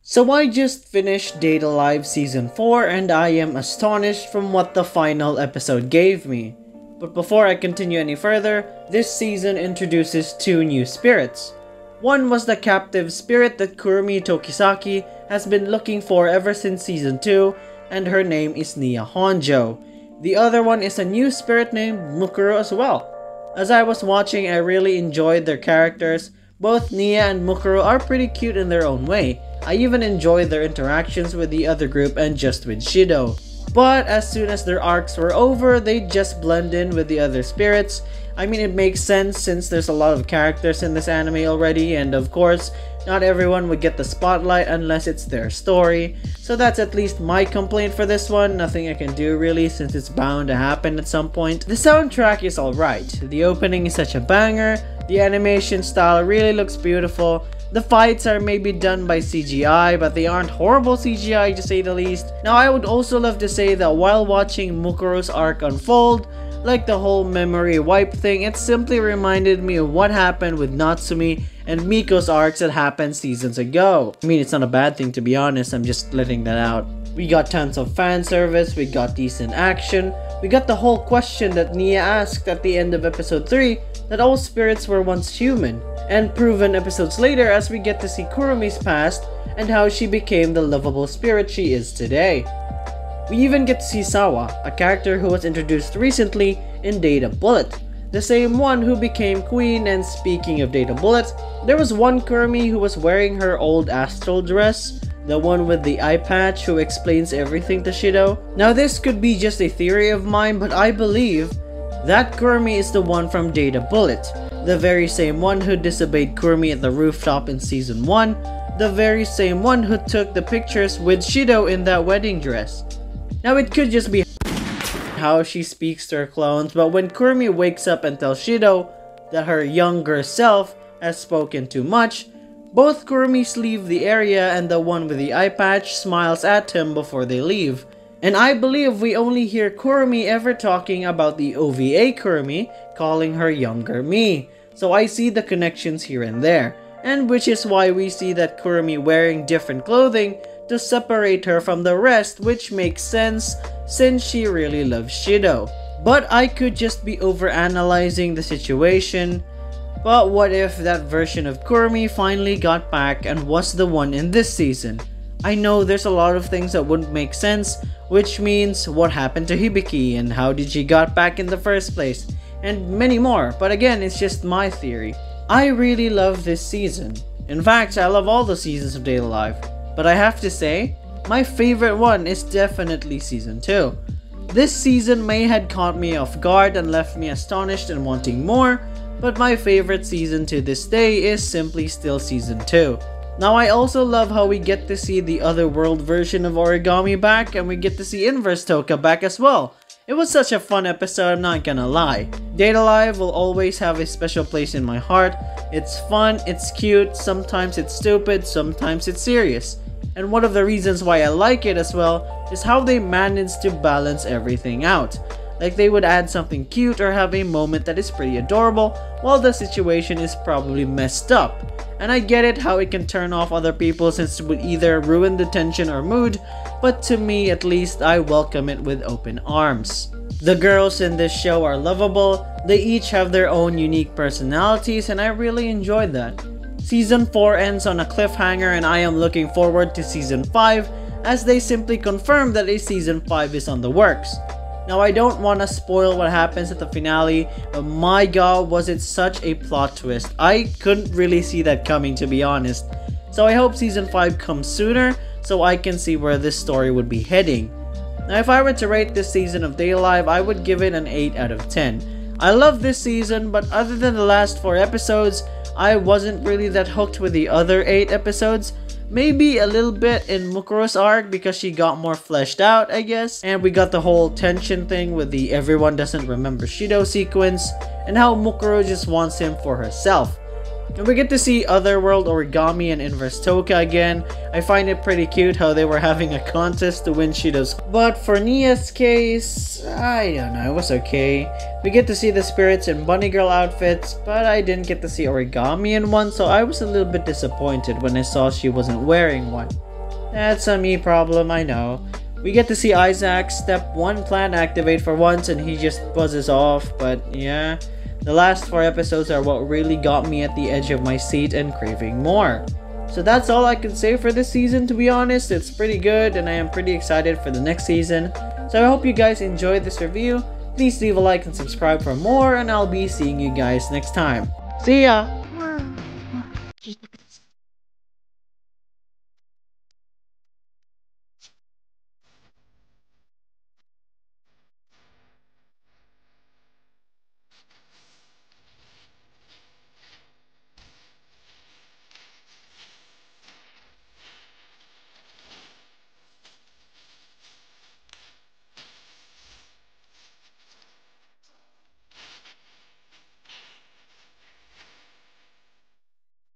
So I just finished Data Live Season 4 and I am astonished from what the final episode gave me. But before I continue any further, this season introduces two new spirits. One was the captive spirit that Kurumi Tokisaki has been looking for ever since Season 2, and her name is Nia Honjo. The other one is a new spirit named Mukuro as well. As I was watching, I really enjoyed their characters. Both Nia and Mukuro are pretty cute in their own way. I even enjoyed their interactions with the other group and just with Shido. But as soon as their arcs were over, they just blend in with the other spirits. I mean, it makes sense since there's a lot of characters in this anime already, and of course, not everyone would get the spotlight unless it's their story. So that's at least my complaint for this one. Nothing I can do really since it's bound to happen at some point. The soundtrack is alright. The opening is such a banger. The animation style really looks beautiful. The fights are maybe done by CGI, but they aren't horrible CGI to say the least. Now I would also love to say that while watching Mukuro's arc unfold, like the whole memory wipe thing, it simply reminded me of what happened with Natsumi and Miko's arcs that happened seasons ago. I mean, it's not a bad thing to be honest, I'm just letting that out. We got tons of fan service, we got decent action, we got the whole question that Nia asked at the end of episode 3, that all spirits were once human, and proven episodes later as we get to see Kurumi's past and how she became the lovable spirit she is today. We even get to see Sawa, a character who was introduced recently in Data Bullet, the same one who became queen. And speaking of Data Bullet, there was one Kurumi who was wearing her old astral dress, the one with the eye patch who explains everything to Shido. Now this could be just a theory of mine, but I believe that Kurumi is the one from Data Bullet, the very same one who disobeyed Kurumi at the rooftop in Season 1, the very same one who took the pictures with Shido in that wedding dress. Now it could just be how she speaks to her clones, but when Kurumi wakes up and tells Shido that her younger self has spoken too much, both Kurumis leave the area and the one with the eye patch smiles at him before they leave. And I believe we only hear Kurumi ever talking about the OVA Kurumi calling her younger me. So I see the connections here and there, and which is why we see that Kurumi wearing different clothing to separate her from the rest, which makes sense since she really loves Shido. But I could just be overanalyzing the situation. But what if that version of Kurumi finally got back and was the one in this season? I know there's a lot of things that wouldn't make sense, which means what happened to Hibiki and how did she got back in the first place, and many more, but again, it's just my theory. I really love this season. In fact, I love all the seasons of Data Live, but I have to say, my favorite one is definitely Season 2. This season may had caught me off guard and left me astonished and wanting more, but my favorite season to this day is simply still Season 2. Now I also love how we get to see the other world version of Origami back, and we get to see Inverse Toka back as well. It was such a fun episode, I'm not gonna lie. Data Live will always have a special place in my heart. It's fun, it's cute, sometimes it's stupid, sometimes it's serious. And one of the reasons why I like it as well is how they managed to balance everything out. Like they would add something cute or have a moment that is pretty adorable while the situation is probably messed up. And I get it how it can turn off other people since it would either ruin the tension or mood, but to me at least I welcome it with open arms. The girls in this show are lovable, they each have their own unique personalities and I really enjoyed that. Season 4 ends on a cliffhanger and I am looking forward to Season 5 as they simply confirm that a Season 5 is on the works. Now I don't want to spoil what happens at the finale, but my god was it such a plot twist. I couldn't really see that coming, to be honest. So I hope Season 5 comes sooner so I can see where this story would be heading. Now if I were to rate this season of Data Live, I would give it an 8 out of 10. I love this season, but other than the last 4 episodes, I wasn't really that hooked with the other 8 episodes. Maybe a little bit in Mukuro's arc because she got more fleshed out, I guess. And we got the whole tension thing with the everyone doesn't remember Shido sequence and how Mukuro just wants him for herself. And we get to see Otherworld Origami and Inverse Toka again. I find it pretty cute how they were having a contest to win Shido's. But for Nia's case, I don't know, it was okay. We get to see the spirits in bunny girl outfits, but I didn't get to see Origami in one, so I was a little bit disappointed when I saw she wasn't wearing one. That's a me problem, I know. We get to see Isaac's step 1 plan activate for once and he just buzzes off, but yeah. The last 4 episodes are what really got me at the edge of my seat and craving more. So that's all I can say for this season, to be honest. It's pretty good and I am pretty excited for the next season. So I hope you guys enjoyed this review. Please leave a like and subscribe for more and I'll be seeing you guys next time. See ya!